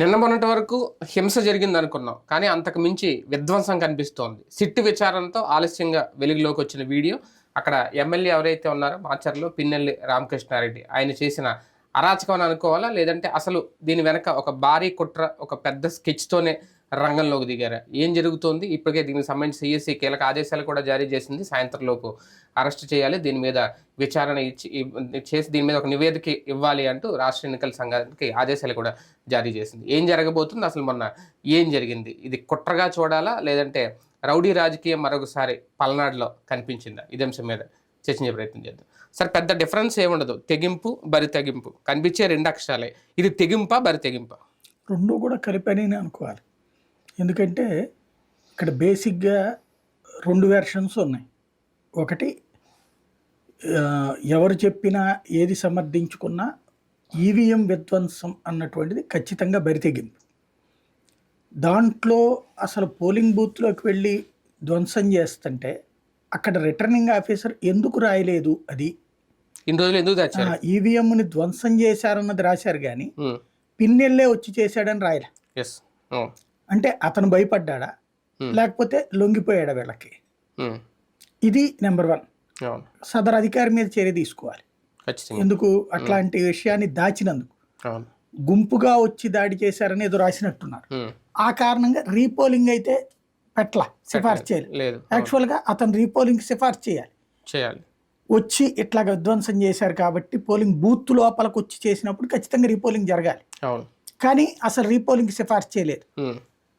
నిన్న మొన్నటి వరకు హింస జరిగింది అనుకున్నాం, కానీ అంతకు మించి విధ్వంసం కనిపిస్తోంది. సిట్టు విచారణతో ఆలస్యంగా వెలుగులోకి వచ్చిన వీడియో, అక్కడ ఎమ్మెల్యే ఎవరైతే ఉన్నారో మాచర్లో పిన్నెల్లి రామకృష్ణారెడ్డి, ఆయన చేసిన అరాచకం అని అనుకోవాలా, లేదంటే అసలు దీని వెనక ఒక భారీ కుట్ర, ఒక పెద్ద స్కెచ్తోనే రంగంలోకి దిగారా? ఏం జరుగుతోంది? ఇప్పటికే దీనికి సంబంధించి సిఎస్సి కీలక ఆదేశాలు కూడా జారీ చేసింది. సాయంత్రంలోపు అరెస్ట్ చేయాలి, దీని మీద విచారణ చేసి దీని మీద ఒక నివేదిక ఇవ్వాలి అంటూ రాష్ట్ర ఎన్నికల సంఘానికి ఆదేశాలు కూడా జారీ చేసింది. ఏం జరగబోతుంది, అసలు మొన్న ఏం జరిగింది? ఇది కుట్రగా చూడాలా, లేదంటే రౌడీ రాజకీయం మరొకసారి పల్నాడులో కనిపించిందా? ఇదే అంశం మీద చర్చించే ప్రయత్నం చేద్దాం. సార్, పెద్ద డిఫరెన్స్ ఏముండదు, తెగింపు బరి తెగింపు కనిపించే రెండు అక్షరాలే. ఇది తెగింపా బరి తెగింపా? రెండు కూడా కలిపని అనుకోవాలి. ఎందుకంటే ఇక్కడ బేసిక్గా రెండు వెర్షన్స్ ఉన్నాయి. ఒకటి, ఎవరు చెప్పినా ఏది సమర్థించుకున్నా ఈవీఎం విధ్వంసం అన్నటువంటిది ఖచ్చితంగా బరితెగింపు. దాంట్లో అసలు పోలింగ్ బూత్లోకి వెళ్ళి ధ్వంసం చేస్తుంటే అక్కడ రిటర్నింగ్ ఆఫీసర్ ఎందుకు రాయలేదు, అది ఇన్ని రోజులు ఎందుకు తెచ్చారు? ఈవీఎంని ధ్వంసం చేశారన్నది రాశారు, కానీ పిన్నెల్లే వచ్చి చేశాడని రాయలే. అంటే అతను భయపడ్డా లేకపోతే లొంగిపోయాడా వీళ్ళకి? ఇది నెంబర్ 1. సదరు అధికారి మీద చర్య తీసుకోవాలి. ఎందుకు అట్లాంటి విషయాన్ని దాచినందుకు. గుంపుగా వచ్చి దాడి చేశారని ఏదో రాసినట్టున్నారు. ఆ కారణంగా రీపోలింగ్ అయితే సిఫార్సు చేయలేదు. యాక్చువల్గా అతను రీపోలింగ్ సిఫార్సు చేయాలి. వచ్చి ఇట్లా విధ్వంసం చేశారు కాబట్టి పోలింగ్ బూత్ లోపలికి వచ్చి చేసినప్పుడు ఖచ్చితంగా రీపోలింగ్ జరగాలి. కానీ అసలు రీపోలింగ్ సిఫార్సు చేయలేదు.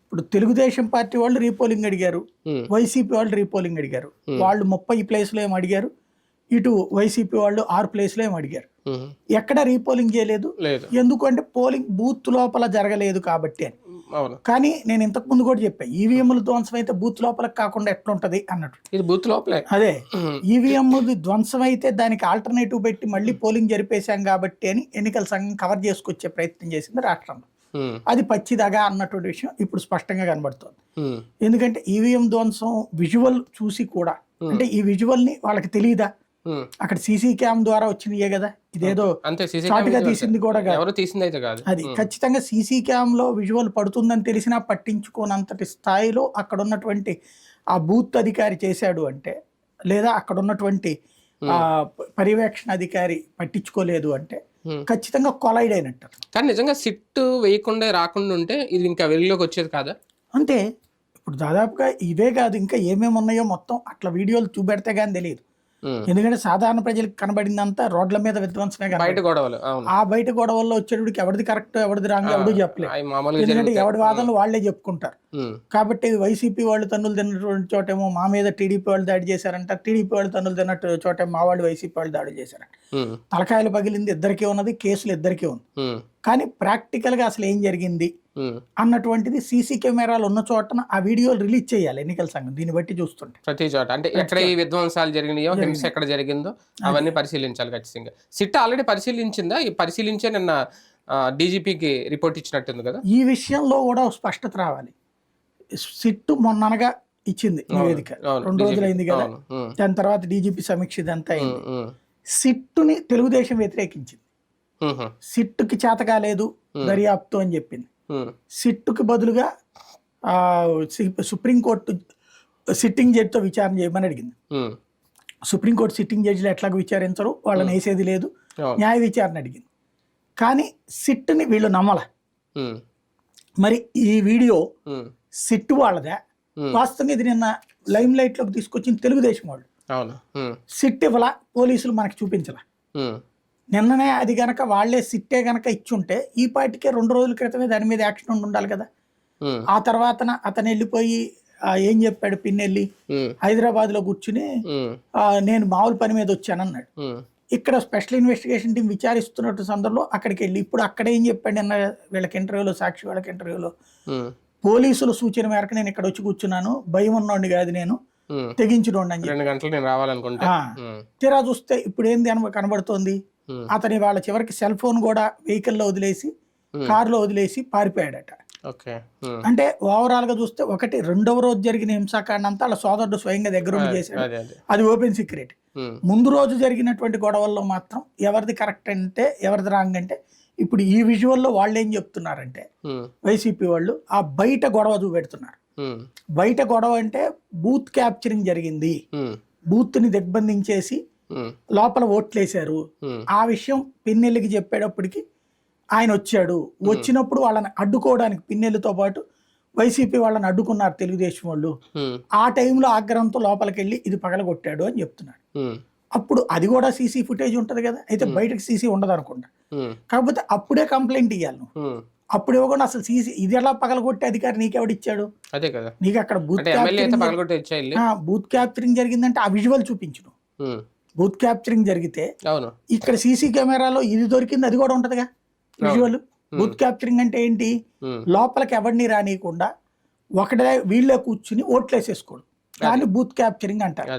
ఇప్పుడు తెలుగుదేశం పార్టీ వాళ్ళు రీపోలింగ్ అడిగారు, వైసీపీ వాళ్ళు రీపోలింగ్ అడిగారు. వాళ్ళు 30 ప్లేస్లో ఏమో అడిగారు, ఇటు వైసీపీ వాళ్ళు 6 ప్లేస్లో ఏమో అడిగారు. ఎక్కడ రీపోలింగ్ చేయలేదు. ఎందుకంటే పోలింగ్ బూత్ లోపల జరగలేదు కాబట్టి అని. కానీ నేను ఇంతకు ముందు కూడా చెప్పా, ఈవీఎంలు ధ్వంసం అయితే బూత్ లోపల కాకుండా ఎట్లుంటది అన్నట్టు. ఇది బూత్ లోపలే. అదే ఈవీఎం ధ్వంసం అయితే దానికి ఆల్టర్నేటివ్ పెట్టి మళ్ళీ పోలింగ్ జరిపేశాం కాబట్టి అని ఎన్నికల సంఘం కవర్ చేసుకొచ్చే ప్రయత్నం చేసింది రాష్ట్రంలో. అది పచ్చిదగా అన్నటువంటి విషయం ఇప్పుడు స్పష్టంగా కనబడుతుంది. ఎందుకంటే ఈవీఎం ధ్వంసం విజువల్ చూసి కూడా, అంటే ఈ విజువల్ ని వాళ్ళకి తెలియదా? అక్కడ సీసీ క్యామ్ ద్వారా వచ్చినాయే కదా, ఇదేదో షార్ట్ గా తీసింది కూడా కాదు. అది ఖచ్చితంగా సీసీ క్యామ్ లో విజువల్ పడుతుందని తెలిసినా పట్టించుకోనంతటి స్థాయిలో అక్కడ ఉన్నటువంటి ఆ బూత్ అధికారి చేశాడు అంటే, లేదా అక్కడ ఉన్నటువంటి పర్యవేక్షణ అధికారి పట్టించుకోలేదు అంటే ఖచ్చితంగా కొలైడ్ అయినట్టు. కానీ నిజంగా సిట్ వేయకుండా రాకుండా ఉంటే ఇది ఇంకా వెలుగులోకి వచ్చేది కాదా? అంటే ఇప్పుడు దాదాపుగా ఇవే కాదు, ఇంకా ఏమేమి ఉన్నాయో మొత్తం అట్లా వీడియోలు చూపెడితే కానీ తెలియదు. ఎందుకంటే సాధారణ ప్రజలకు కనబడిందంతా రోడ్ల మీద విధ్వంసమే కదా. ఆ బయట గొడవల్లో వచ్చేటికి ఎవరిది కరెక్ట్ ఎవరిది రాంగ్ ఎవరు చెప్పలేదు. ఎందుకంటే ఎవరి వాదనలు వాళ్లే చెప్పుకుంటారు. కాబట్టి వైసీపీ వాళ్ళు తన్నులు తిన్నటువంటి చోటేమో మా మీద టీడీపీ వాళ్ళు దాడి చేశారంట, టీడీపీ వాళ్ళు తన్నులు తిన్నట్టు చోట మా వాళ్ళు వైసీపీ వాళ్ళు దాడి చేశారంట. తలకాయలు పగిలింది ఇద్దరికీ ఉన్నది, కేసులు ఇద్దరికీ ఉంది. కానీ ప్రాక్టికల్ గా అసలు ఏం జరిగింది అన్నటువంటిది సీసీ కెమెరాలు ఉన్న చోటన ఆ వీడియోలు రిలీజ్ చేయాలి ఎన్నికల సంఘం. దీన్ని బట్టి చూస్తుంటే ప్రతి చోట అంటే ఎక్కడ ఈ విధ్వంసాలు జరిగినాయో, హింస ఎక్కడ జరిగిందో అవన్నీ పరిశీలించాలి ఖచ్చితంగా. సిట్ ఆల్రెడీ పరిశీలించిందా? ఈ పరిశీలించే నిన్న డీజీపీకి రిపోర్ట్ ఇచ్చినట్టుంది కదా. ఈ విషయంలో కూడా స్పష్టత రావాలి. సిట్ మొన్ననగా ఇచ్చింది నివేదిక, 2 రోజులు అయింది కదా. దాని తర్వాత డీజీపీ సమీక్ష ఇదంతా అయింది. సిట్టుని తెలుగుదేశం వ్యతిరేకించింది. సిట్టుకి చేత కాలేదు దర్యాప్తు అని చెప్పింది. సిట్టుకి బదులుగా సుప్రీంకోర్టు సిట్టింగ్ జడ్జితో విచారణ చేయమని అడిగింది. సుప్రీంకోర్టు సిట్టింగ్ జడ్జిలు ఎట్లాగో విచారించరు, వాళ్ళని వేసేది లేదు, న్యాయ విచారణ అడిగింది. కానీ సిట్టుని వీళ్ళు నమ్మల. మరి ఈ వీడియో సిట్టు వాళ్ళదే. వాస్తవంగా ఇది నిన్న లైమ్ లైట్ లోకి తీసుకొచ్చిన తెలుగుదేశం వాళ్ళు. సిట్ ఇవ్వాల, పోలీసులు మనకి చూపించాల. నిన్ననే అది గనక వాళ్లే సిట్టే గనక ఇచ్చుంటే ఈ పార్టీకే 2 రోజుల క్రితమే దాని మీద యాక్షన్ ఉండాలి కదా. ఆ తర్వాత అతను వెళ్ళిపోయి ఏం చెప్పాడు, పిన్నెల్లి హైదరాబాద్ లో కూర్చుని నేను మామూలు పని మీద వచ్చానన్నాడు. ఇక్కడ స్పెషల్ ఇన్వెస్టిగేషన్ టీం విచారిస్తున్నట్టు సందర్భంలో అక్కడికి వెళ్ళి ఇప్పుడు అక్కడ ఏం చెప్పాడు అన్న వీళ్ళకి ఇంటర్వ్యూలో, సాక్షి వాళ్ళకి ఇంటర్వ్యూలో, పోలీసుల సూచన మేరకు నేను ఇక్కడ వచ్చి కూర్చున్నాను, భయం ఉన్నోడిని కాదు, నేను తెగించుకోండి అని 2 గంటలు నేను రావాలనుకుంటా. తీరా చూస్తే ఇప్పుడు ఏంది కనబడుతోంది, అతని వాళ్ళ చివరికి సెల్ ఫోన్ కూడా వెహికల్లో వదిలేసి కారులో వదిలేసి పారిపోయాడట. అంటే ఓవరాల్ గా చూస్తే ఒకటి, 2వ రోజు జరిగిన హింసాకాండ అంతా వాళ్ళ సోదరుడు స్వయంగా దగ్గరుండి చేశాడు, అది ఓపెన్ సీక్రెట్. ముందు రోజు జరిగినటువంటి గొడవల్లో మాత్రం ఎవరిది కరెక్ట్ అంటే ఎవరిది రాంగ్ అంటే ఇప్పుడు ఈ విజువల్లో వాళ్ళు ఏం చెప్తున్నారంటే వైసీపీ వాళ్ళు ఆ బయట గొడవ చూపెడుతున్నారు. బయట గొడవ అంటే బూత్ క్యాప్చరింగ్ జరిగింది, బూత్ ని దిగ్బంధించేసి లోపల ఓట్లేశారు. ఆ విషయం పిన్నెల్లికి చెప్పేటప్పటికి ఆయన వచ్చాడు. వచ్చినప్పుడు వాళ్ళని అడ్డుకోవడానికి పిన్నెల్లితో పాటు వైసీపీ వాళ్ళని అడ్డుకున్నారు తెలుగుదేశం వాళ్ళు. ఆ టైంలో ఆగ్రహంతో లోపలికి వెళ్ళి ఇది పగలగొట్టాడు అని చెప్తున్నాడు. అప్పుడు అది కూడా సీసీ ఫుటేజ్ ఉంటది కదా, అయితే బయటకు సీసీ ఉండదు అనుకుంటా. కాకపోతే అప్పుడే కంప్లైంట్ ఇవ్వాలి నువ్వు. అప్పుడు ఇవ్వకుండా అసలు సీసీ ఇది ఎలా పగలగొట్టే అధికారి నీకెవడిచ్చాడు? అదే కదా, నీకు అక్కడ బూత్ క్యాప్చరింగ్ జరిగిందంటే ఆ విజువల్ చూపించు. బూత్ క్యాప్చరింగ్ జరిగితే ఇక్కడ సీసీ కెమెరాలో ఇది దొరికింది, అది కూడా ఉంటదిగా విజువల్. బూత్ క్యాప్చరింగ్ అంటే ఏంటి? లోపలికి ఎవరిని రానియకుండా ఒకటే వీళ్ళే కూర్చుని ఓట్లేసేసుకోడు, దాన్ని బూత్ క్యాప్చరింగ్ అంటారు.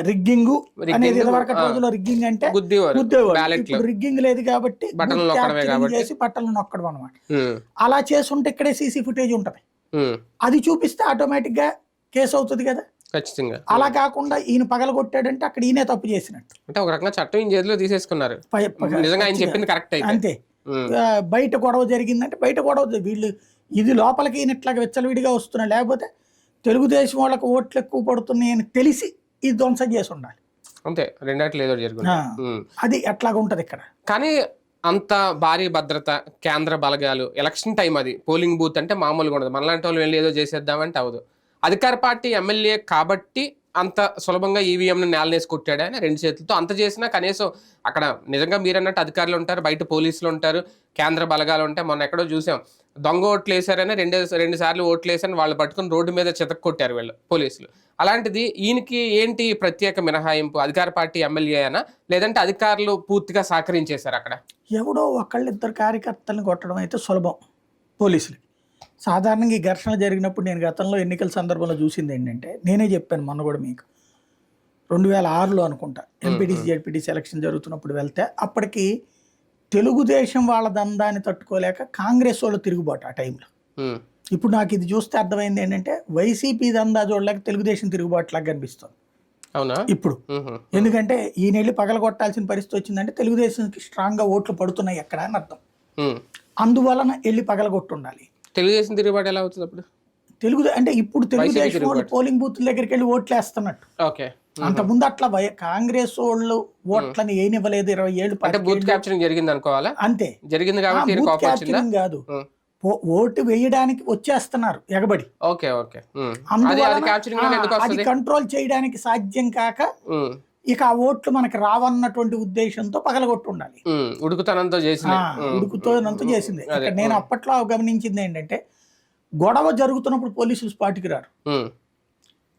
రిగ్గింగ్ అనేది ఇదివరకు రోజుల్లో రిగ్గింగ్ అంటే గుద్దేవాడు. రిగ్గింగ్ లేదు కాబట్టి చేసి బట్టలు నొక్కడం అనమాట. అలా చేసుంటే ఇక్కడే సీసీ ఫుటేజ్ ఉంటది, అది చూపిస్తే ఆటోమేటిక్ గా కేసు అవుతుంది కదా. అలా కాకుండా ఈయన పగలగొట్టాడంటే అక్కడ ఈయనే తప్పు చేసినట్టు. అంటే ఒక రకంగా చట్టం ఈయన చేతిలో తీసేసుకున్నారు. బయట గొడవ జరిగిందంటే బయట గొడవ వీళ్ళు ఇది లోపలికి ఈయన ఇట్లాగా విచ్చలవిడిగా వస్తున్నా, లేకపోతే తెలుగుదేశం వాళ్ళకి ఓట్లు ఎక్కువ పడుతున్నాయని తెలిసి ఇది ధ్వంసం చేసి ఉండాలి. అంతే, రెండాట్లు ఏదో జరుగుతుంది. అది ఎట్లాగా ఉంటది ఇక్కడ. కానీ అంత భారీ భద్రత, కేంద్ర బలగాలు, ఎలక్షన్ టైం, అది పోలింగ్ బూత్ అంటే మామూలుగా ఉండదు. మనలాంటి వాళ్ళు వెళ్ళి ఏదో చేసేద్దామంటే అవదు. అధికార పార్టీ ఎమ్మెల్యే కాబట్టి అంత సులభంగా ఈవీఎంను నేలనేసి కొట్టాడు ఆయన 2 చేతులతో. అంత చేసినా కనీసం అక్కడ నిజంగా మీరన్నట్టు అధికారులు ఉంటారు, బయట పోలీసులు ఉంటారు, కేంద్ర బలగాలు ఉంటాయి. మొన్న ఎక్కడో చూసాం, దొంగ ఓట్లు వేసారని 2 సార్లు ఓట్లు వేసారని వాళ్ళు పట్టుకుని రోడ్డు మీద చితక కొట్టారు వీళ్ళు పోలీసులు. అలాంటిది ఈయనకి ఏంటి ప్రత్యేక మినహాయింపు? అధికార పార్టీ ఎమ్మెల్యే అయినా, లేదంటే అధికారులు పూర్తిగా సహకరించేశారు? అక్కడ ఎవడో ఒకళ్ళిద్దరు కార్యకర్తలను కొట్టడం అయితే సులభం పోలీసులకి. సాధారణంగా ఈ ఘర్షణ జరిగినప్పుడు నేను గతంలో ఎన్నికల సందర్భంలో చూసింది ఏంటంటే, నేనే చెప్పాను మొన్న కూడా మీకు, 2006లో అనుకుంటా ఎంపీటీసీ జెడ్పీటీసీ ఎలక్షన్ జరుగుతున్నప్పుడు వెళ్తే, అప్పటికి తెలుగుదేశం వాళ్ళ దందాన్ని తట్టుకోలేక కాంగ్రెస్ వాళ్ళు తిరుగుబాటు ఆ టైంలో. ఇప్పుడు నాకు ఇది చూస్తే అర్థమైంది ఏంటంటే, వైసీపీ దందా చూడలేక తెలుగుదేశం తిరుగుబాటులాగా కనిపిస్తుంది ఇప్పుడు. ఎందుకంటే ఈయన వెళ్ళి పగలగొట్టాల్సిన పరిస్థితి వచ్చిందంటే తెలుగుదేశంకి స్ట్రాంగ్ గా ఓట్లు పడుతున్నాయి ఎక్కడ అని అర్థం. అందువలన వెళ్ళి పగలగొట్టుండాలి. తెలుగుదేశం తిరుగుబాటు ఎలా అవుతుంది అప్పుడు? అంటే ఇప్పుడు తెలుగుదేశం వాళ్ళు పోలింగ్ బూత్ దగ్గరికి వెళ్ళి ఓట్లు వేస్తున్నట్టు. అంతకుముందు అట్లా కాంగ్రెస్ వాళ్ళు ఓట్లని ఏనివ్వలేదు 20 ఏళ్ళు. బూత్ క్యాప్చరింగ్ జరిగింది అనుకోవాలా? అంతే జరిగింది కాబట్టి క్యాప్చరింగ్ కాదు, ఓటు వేయడానికి వచ్చేస్తున్నారు ఎగబడి. అది కంట్రోల్ చేయడానికి సాధ్యం కాక ఇక ఆ ఓట్లు మనకి రావన్నటువంటి ఉద్దేశంతో పగలగొట్టు ఉండాలి. ఉడుకుతనంతో చేసింది. ఇక్కడ నేను అప్పట్లో గమనించింది ఏంటంటే, గొడవ జరుగుతున్నప్పుడు పోలీసులు స్పాట్కి రారు,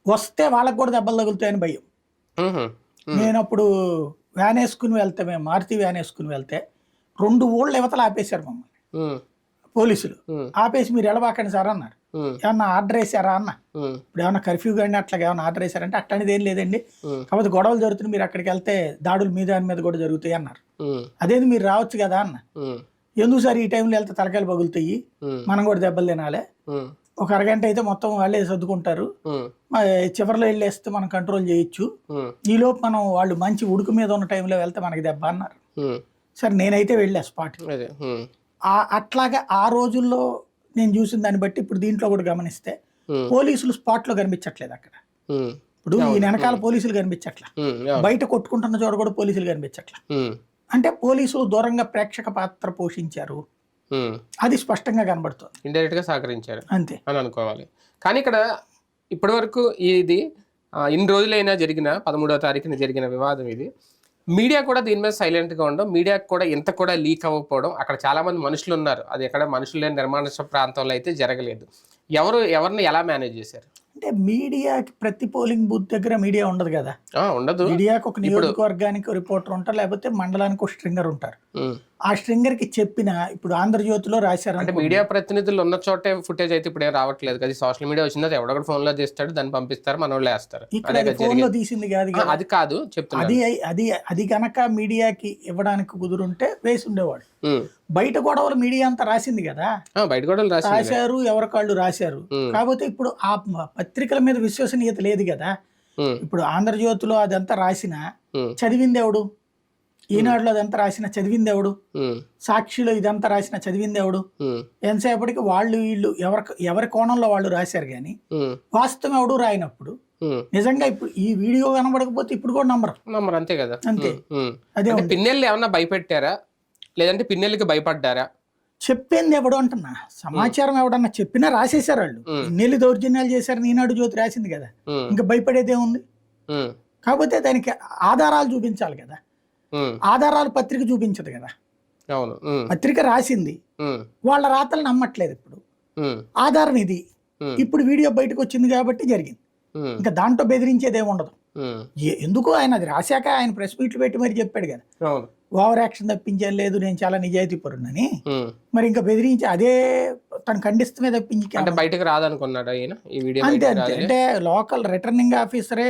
వస్తే వాళ్ళకి కూడా దెబ్బలు తగులుతాయని భయం. నేను అప్పుడు వ్యాన్ వేసుకుని వెళ్తే, మేము మారుతి వ్యాన్ వేసుకుని వెళ్తే 2 ఊళ్ళ యువతలు ఆపేశారు మమ్మల్ని పోలీసులు. ఆపేసి మీరు ఎడబాకండి సార్ అన్నారు. ఏమన్నా ఆర్డర్ వేసారా అన్న, ఇప్పుడు ఏమన్నా కర్ఫ్యూ కానీ అట్లాగా ఏమన్నా ఆర్డర్ వేసారంటే అట్లాంటిది ఏం లేదండి, కాకపోతే గొడవలు జరుగుతున్నాయి, మీరు అక్కడికి వెళ్తే దాడులు మీద కూడా జరుగుతాయి అన్నారు. అదేది మీరు రావచ్చు కదా అన్న. ఎందుకు సార్ ఈ టైంలో వెళ్తే తలకాయలు పగులుతాయి, మనం కూడా దెబ్బలు తినాలి, ఒక అరగంట అయితే మొత్తం వాళ్ళే సర్దుకుంటారు, చివరిలో వెళ్ళేస్తే మనం కంట్రోల్ చేయొచ్చు, ఈలోపు మనం వాళ్ళు మంచి ఉడుకు మీద ఉన్న టైంలో వెళ్తే మనకి దెబ్బ అన్నారు. సరే నేనైతే వెళ్ళా స్పాట్. అట్లాగా ఆ రోజుల్లో నేను చూసిన దాన్ని బట్టి ఇప్పుడు దీంట్లో కూడా గమనిస్తే పోలీసులు స్పాట్ లో కనిపించట్లేదు అక్కడ. ఇప్పుడు ఈ వెనకాల పోలీసులు కనిపించట్లా, బయట కొట్టుకుంటున్న చోట కూడా పోలీసులు కనిపించట్లా. అంటే పోలీసులు దూరంగా ప్రేక్షక పాత్ర పోషించారు, అది స్పష్టంగా కనబడుతుంది. ఇండైరెక్ట్ గా సహకరించారు అంతే అని అనుకోవాలి. కానీ ఇక్కడ ఇప్పటి వరకు ఇది ఇన్ని రోజులైనా జరిగిన 13వ తారీఖున జరిగిన వివాదం ఇది. మీడియా కూడా దీని మీద సైలెంట్గా ఉండడం, మీడియాకు కూడా ఇంత కూడా లీక్ అవ్వకపోవడం. అక్కడ చాలామంది మనుషులు ఉన్నారు, అది ఎక్కడ మనుషులు లేని నిర్మాణ ప్రాంతంలో అయితే జరగలేదు. ఎవరిని ఎలా మేనేజ్ చేశారు? అంటే మీడియాకి ప్రతి పోలింగ్ బూత్ దగ్గర మీడియా ఉండదు కదా, ఉండదు. మీడియాకి ఒక నియోజకవర్గానికి రిపోర్టర్ ఉంటారు, లేకపోతే మండలానికి ఒక స్ట్రింగర్ ఉంటారు. ఆ స్ట్రింగర్ కి చెప్పిన, ఇప్పుడు ఆంధ్రజ్యోతిలో రాశారు అంటే మీడియా ప్రతినిధులు ఉన్న చోటే ఫుటేజ్ అయితే ఇప్పుడు ఏం రావట్లేదు కదా, సోషల్ మీడియా వచ్చిందా ఎవడొకటి ఫోన్ లో తీస్తాడు, దాన్ని పంపిస్తారు, మన వాళ్ళు వేస్తారు. ఫోన్ లో తీసింది కాదు, అది కాదు చెప్తున్నా. అది కనుక మీడియాకి ఇవ్వడానికి కుదురుంటే వేసి ఉండేవాడు. బయట గొడవలు మీడియా అంతా రాసింది కదా, బయట గొడవలు రాశారు, ఎవరికాళ్ళు రాశారు. కాకపోతే ఇప్పుడు ఆ పత్రికల మీద విశ్వసనీయత లేదు కదా. ఇప్పుడు ఆంధ్రజ్యోతిలో అదంతా రాసినా చదివింది ఎవడు? ఈనాడులో అదంతా రాసిన చదివింది ఎవడు, ఉమ్, సాక్షిలో ఇదంతా రాసిన చదివింది ఎవడు, ఉమ్, ఎంతసేపటికి వాళ్ళు వీళ్ళు ఎవరి కోణంలో వాళ్ళు రాశారు కానీ ఉమ్, వాస్తవం ఎవడు రాయినప్పుడు ఉమ్. నిజంగా ఇప్పుడు ఈ వీడియో కనబడకపోతే ఇప్పుడు కూడా నంబరు. నమ్మరు అంతే కదా. అంతే. ఉమ్. అదే అంటే ఉంది. పిన్నెల్లి ఏమన్నా భయపెట్టారా, లేదంటే పిన్నెల్లికి భయపడ్డారా? చెప్పింది ఎవడు అంటున్నా, సమాచారం ఎవడన్నా చెప్పినా రాసేశారు వాళ్ళు. ఇన్నేళ్ళు దౌర్జన్యాలు చేశారు ఈనాడు జ్యోతి రాసింది కదా, ఉమ్, ఇంకా భయపడేదే ఉంది. ఉమ్, కాకపోతే దానికి ఆధారాలు చూపించాలి కదా, ఉమ్. ఆధారాలు పత్రిక చూపించదు కదా. అవును. ఉమ్, పత్రిక రాసింది, ఉమ్, వాళ్ళ రాతలు నమ్మట్లేదు ఇప్పుడు, ఉమ్, ఆధారం ఇది. ఉమ్, ఇప్పుడు వీడియో బయటకు వచ్చింది కాబట్టి జరిగింది, ఉమ్, ఇంకా దాంట్లో బెదిరించేదే ఉండదు. ఉమ్. ఎందుకు ఆయన అది రాశాక ఆయన ప్రెస్ మీట్లు పెట్టి మరి చెప్పాడు కదా, అవును. ఓవర్ యాక్షన్ తప్పించేది లేదు, నేను చాలా నిజాయితీ పరునని. ఉమ్. మరి ఇంకా బెదిరించి అదే తను ఖండిస్తమే తప్పించి అంటే బయటకు రాదనుకున్నాడు ఆయన ఈ వీడియో అంతే బయటకు అంతే. రాదులే. అంటే లోకల్ రిటర్నింగ్ ఆఫీసరే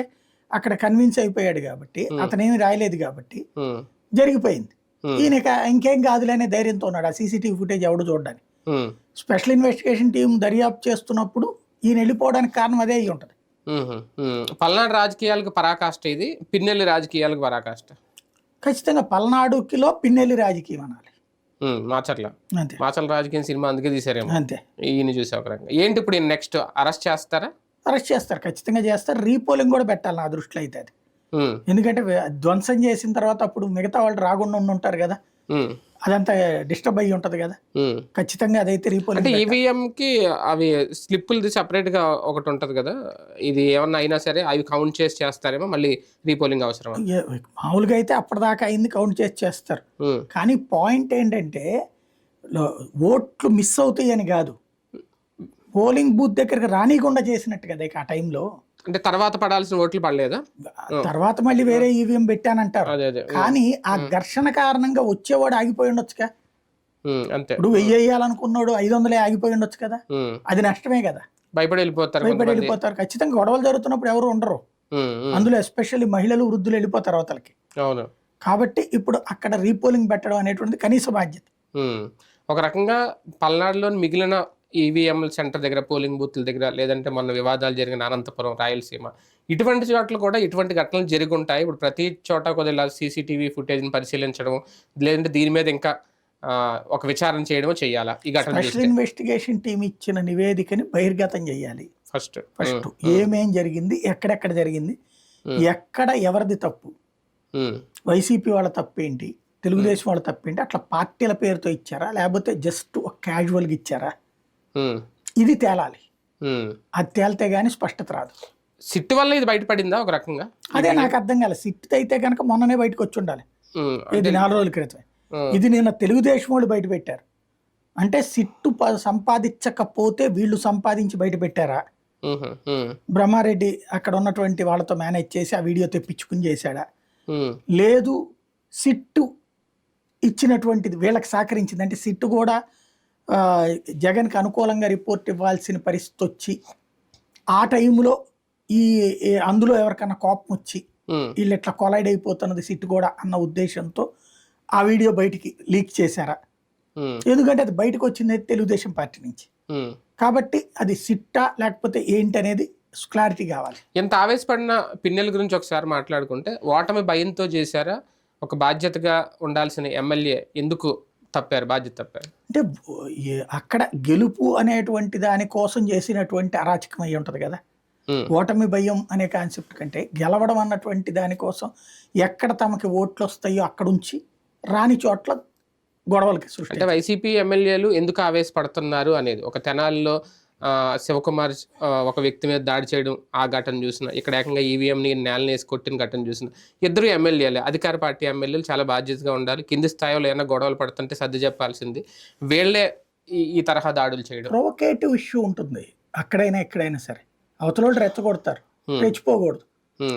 అక్కడ కన్విన్స్ అయిపోయాడు కాబట్టి, అతనేమి రాయలేదు కాబట్టి ఉమ్, జరిగిపోయింది. ఉమ్, ఈయన ఇంకేం కాదులే అనే ధైర్యంతో ఉన్నాడు. ఆ సీసీటీవీ ఫుటేజ్ ఎవడు చూడడానికి. ఉమ్, స్పెషల్ ఇన్వెస్టిగేషన్ టీం దర్యాప్తు చేస్తున్నప్పుడు ఈయన వెళ్ళిపోవడానికి కారణం అదే అయి ఉంటుంది. ఉమ్, ఉమ్. పల్నాడు రాజకీయాలకు పరాకాష్ట ఇది, పిన్నెల్లి రాజకీయాలకు పరాకాష్ట. ఖచ్చితంగా పల్నాడుకిలో పిన్నెల్లి రాజకీయం అనాలి. మాచర్ల అంతే మాచర్ల రాజకీయం సినిమా అందుకే తీసారేమో అంతే. ఈయన చూసే ఒక రకంగా. ఏంటి ఇప్పుడు నెక్స్ట్ అరెస్ట్ చేస్తారా? అరెస్ట్ చేస్తారు, ఖచ్చితంగా చేస్తారు. రీపోలింగ్ కూడా పెట్టాలి నా దృష్టిలో అయితే అది. ఉమ్, ఎందుకంటే ధ్వంసం చేసిన తర్వాత అప్పుడు మిగతా వాళ్ళు రాకుండా ఉంటారు కదా, ఉమ్, అదంతా డిస్టర్బ్ అయ్యి ఉంటది కదా. ఉమ్. ఖచ్చితంగా అదైతే అంటే రీపోలింగ్ ఈవీఎం కి అవి స్లిప్పులది సెపరేట్ గా ఒకటి ఉంటది కదా, ఇది ఏమన్నా అయినా సరే అవి కౌంట్ చేసి చేస్తారేమో, మళ్ళీ రీపోలింగ్ అవసరమా? మామూలుగా అయితే అప్పటిదాకా అయింది కౌంట్ చేసి చేస్తారు. ఉమ్, కానీ పాయింట్ ఏంటంటే ఓట్లు మిస్ అవుతాయి అని కాదు, పోలింగ్ బూత్ దగ్గరకు రానికుండా చేసినట్టు కదా ఇక ఆ టైంలో. అంటే తర్వాత పడాల్సిన ఓట్లు పడలేదా? తర్వాత మళ్ళీ వేరే ఈవీఎం పెట్టానంటారు, అదే అదే. కానీ ఆ ఘర్షణ కారణంగా వచ్చేవాడు ఆగిపోయి ఉండొచ్చుగా. అంతే. ఇప్పుడు 1000 వేయాలనుకున్నాడు 500 ఆగిపోయి ఉండొచ్చు కదా, ఉమ్, అది నష్టమే కదా. భయపడి వెళ్ళిపోతారు భయపడి కొంతమంది. వెళ్ళిపోతారు. ఖచ్చితంగా గొడవలు జరుగుతున్నప్పుడు ఎవరు ఉండరు, ఉమ్, ఉమ్. అందులో ఎస్పెషల్లీ మహిళలు వృద్ధులు వెళ్ళిపోతారు అవతలకి. అవును. కాబట్టి ఇప్పుడు అక్కడ రీపోలింగ్ పెట్టడం అనేటువంటిది కనీస బాధ్యత. ఉమ్. ఒక రకంగా పల్నాడులోని మిగిలిన ఈవీఎంల సెంటర్ దగ్గర, పోలింగ్ బూత్ల దగ్గర, లేదంటే మొన్న వివాదాలు జరిగిన అనంతపురం, రాయలసీమ, ఇటువంటి చోట్ల కూడా ఇటువంటి ఘటనలు జరిగి ఉంటాయి. ఇప్పుడు ప్రతి చోట కొద్దిగా సీసీటీవీ ఫుటేజ్ని పరిశీలించడం, లేదంటే దీని మీద ఇంకా ఒక విచారణ చేయడమో చేయాలా ఈ ఘటన? స్పెషల్ ఇన్వెస్టిగేషన్ టీం ఇచ్చిన నివేదికని బహిర్గతం చేయాలి ఫస్ట్. ఏమేం జరిగింది, ఎక్కడెక్కడ జరిగింది, ఎక్కడ ఎవరిది తప్పు, వైసీపీ వాళ్ళ తప్పేంటి, తెలుగుదేశం వాళ్ళ తప్పేంటి, అట్లా పార్టీల పేరుతో ఇచ్చారా లేకపోతే జస్ట్ ఒక క్యాజువల్గా ఇచ్చారా, ఇది తేలాలి. అది తేలితే గానీ స్పష్టత రాదు. సిట్ వల్ల ఇది బయటపడిందా ఒక రకంగా? అదే నాకు అర్థం కాలేదు. సిట్ అయితే కనుక మొన్ననే బయటకు వచ్చి ఉండాలి, ఇది 4 రోజుల క్రితమే. ఇది నిన్న తెలుగుదేశం వాళ్ళు బయట పెట్టారు. అంటే సిట్టు సంపాదించకపోతే వీళ్ళు సంపాదించి బయట పెట్టారా, బ్రహ్మారెడ్డి అక్కడ ఉన్నటువంటి వాళ్ళతో మేనేజ్ చేసి ఆ వీడియో తెప్పించుకుని చేశాడా, లేదు సిట్టు ఇచ్చినటువంటిది వీళ్ళకి సహకరించింది, అంటే సిట్టు కూడా జగన్కి అనుకూలంగా రిపోర్ట్ ఇవ్వాల్సిన పరిస్థితి వచ్చి ఆ టైంలో అందులో ఎవరికన్నా కోపం వచ్చి వీళ్ళు ఇట్లా కొలైడ్ అయిపోతున్నది సిట్టు కూడా అన్న ఉద్దేశంతో ఆ వీడియో బయటికి లీక్ చేశారా? ఎందుకంటే అది బయటకు వచ్చింది తెలుగుదేశం పార్టీ నుంచి కాబట్టి అది సిట్టా లేకపోతే ఏంటి అనేది క్లారిటీ కావాలి. ఎంత ఆవేశపడిన పిన్నెల గురించి ఒకసారి మాట్లాడుకుంటే, ఓటమి భయంతో చేశారా, ఒక బాధ్యతగా ఉండాల్సిన ఎమ్మెల్యే ఎందుకు తప్పారు, బాధ్యత తప్పారు? అంటే అక్కడ గెలుపు అనేటువంటి దాని కోసం చేసినటువంటి అరాచకం అయి ఉంటుంది కదా. ఓటమి భయం అనే కాన్సెప్ట్ కంటే గెలవడం అన్నటువంటి దానికోసం ఎక్కడ తమకి ఓట్లు వస్తాయో అక్కడ ఉంచి రాని చోట్ల గొడవలకి సృష్టి. అంటే వైసీపీ ఎమ్మెల్యేలు ఎందుకు ఆవేశపడుతున్నారు అనేది, ఒక తెనాలిలో శివకుమార్ ఒక వ్యక్తి మీద దాడి చేయడం ఆ ఘటన చూసిన, ఇక్కడ ఏకంగా ఈవీఎంని నేలని వేసి కొట్టిన ఘటన చూసిన, ఇద్దరు ఎమ్మెల్యేలే, అధికార పార్టీ ఎమ్మెల్యేలు చాలా బాధ్యతగా ఉండాలి, కింది స్థాయిలో ఏమైనా గొడవలు పడుతుంటే సర్ది చెప్పాల్సింది, వీళ్ళే ఈ తరహా దాడులు చేయడం. ప్రొవోకేటివ్ ఇష్యూ ఉంటుంది అక్కడైనా ఎక్కడైనా సరే, అవతల వాళ్ళు రెచ్చగొడతారు, రెచ్చిపోకూడదు.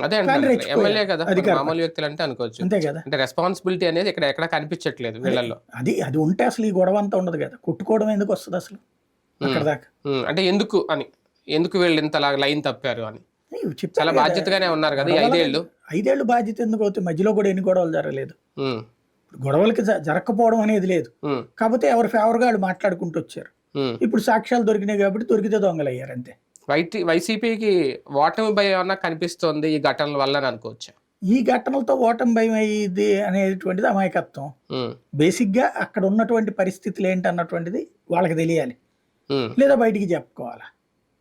అదే అంటే ఎమ్మెల్యే కదా, మామూలు వ్యక్తులు అంటే అనుకోవచ్చు. అంతే కదా. అంటే రెస్పాన్సిబిలిటీ అనేది ఇక్కడ ఎక్కడ కనిపించట్లేదు వీళ్ళల్లో. అది ఉంటే అసలు ఈ గొడవ అంతా ఉండదు కదా, కొట్టుకోవడం ఎందుకు వస్తుంది అసలు అక్కడ దాకా? అంటే ఎందుకు వీళ్ళు ఇంతలా లైన్ తప్పారు అని చాలా బాధ్యతగానే ఉన్నారు కదా ఈ 5 ఏళ్ళు. బాధ్యత ఎందుకు అవుతాయి? మధ్యలో కూడా ఎన్ని గొడవలు జరగలేదు, గొడవలకి జరగకపోవడం అనేది లేదు. కాకపోతే ఎవరి ఫేవర్ గా వాళ్ళు మాట్లాడుకుంటూ వచ్చారు. ఇప్పుడు సాక్ష్యాలు దొరికినాయి కాబట్టి దొరికితే దొంగలు అయ్యారు అంతే. వైసీపీకి ఓటమి భయం ఏమన్నా కనిపిస్తోంది ఈ ఘటనల వల్ల అనుకోవచ్చా? ఈ ఘటనలతో ఓటమి భయం అయ్యింది అనేటువంటిది అమాయకత్వం. ఉమ్, బేసిక్గా అక్కడ ఉన్నటువంటి పరిస్థితులు ఏంటి అన్నటువంటిది వాళ్ళకి తెలియాలి, ఉమ్, లేదా బయటికి చెప్పుకోవాలి.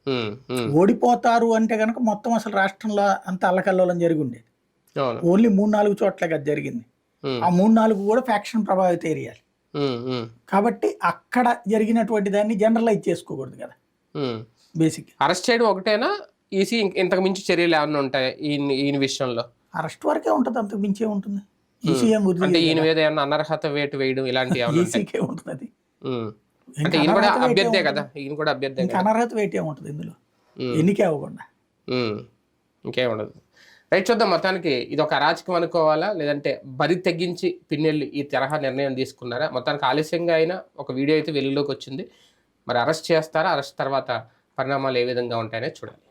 ఉమ్, ఉమ్, ఓడిపోతారు అంటే కనుక మొత్తం అసలు రాష్ట్రంలో అంత అల్లకల్లోలం జరిగి ఉండేది. అవును. ఓన్లీ 3-4 చోట్ల కదా జరిగింది. ఉమ్, ఆ 3-4 కూడా ఫ్యాక్షన్ ప్రభావిత ఏరియాలు ఉమ్, ఉమ్, కాబట్టి అక్కడ జరిగినటువంటి దాన్ని జనరలైజ్ చేసుకోకూడదు కదా ఉమ్. బేసిక్. అరెస్ట్ చేయడం ఒకటేనా, ఈసీ ఇంతకు మించి చర్యలు ఏమైనా ఉంటాయి ఈయన విషయంలో? అరెస్ట్ వరకే ఉంటుంది, అంతకు మించే ఉంటుంది. ఈసీఎం అంటే ఈయన మీద ఏమన్నా అనర్హత వేటు వేయడం ఇలాంటివి ఏమైనా ఉంటాయి? ఈసీకే ఉంటుంది అది. ఉమ్. ఇంకా అంటే ఈయన కూడా అనర్హత వేటే అభ్యర్థే ఉంటుంది. కదా, ఈయన కూడా అభ్యర్థే ఇంకా కదా. అనర్హత వేటే ఉంటుంది ఇందులో, ఉమ్, ఎన్నికే అవ్వకుండా. ఉమ్. ఇంకేముండదు. రైట్, చూద్దాం. మొత్తానికి ఇది ఒక అరాచకం అనుకోవాలా, లేదంటే బరి తెగించి పిన్నెల్లి ఈ తరహా నిర్ణయం తీసుకున్నారా? మొత్తానికి ఆలస్యంగా అయినా ఒక వీడియో అయితే వెలుగులోకి వచ్చింది. మరి అరెస్ట్ చేస్తారా, అరెస్ట్ తర్వాత పరిణామాలు ఏ విధంగా ఉంటాయనే చూడాలి.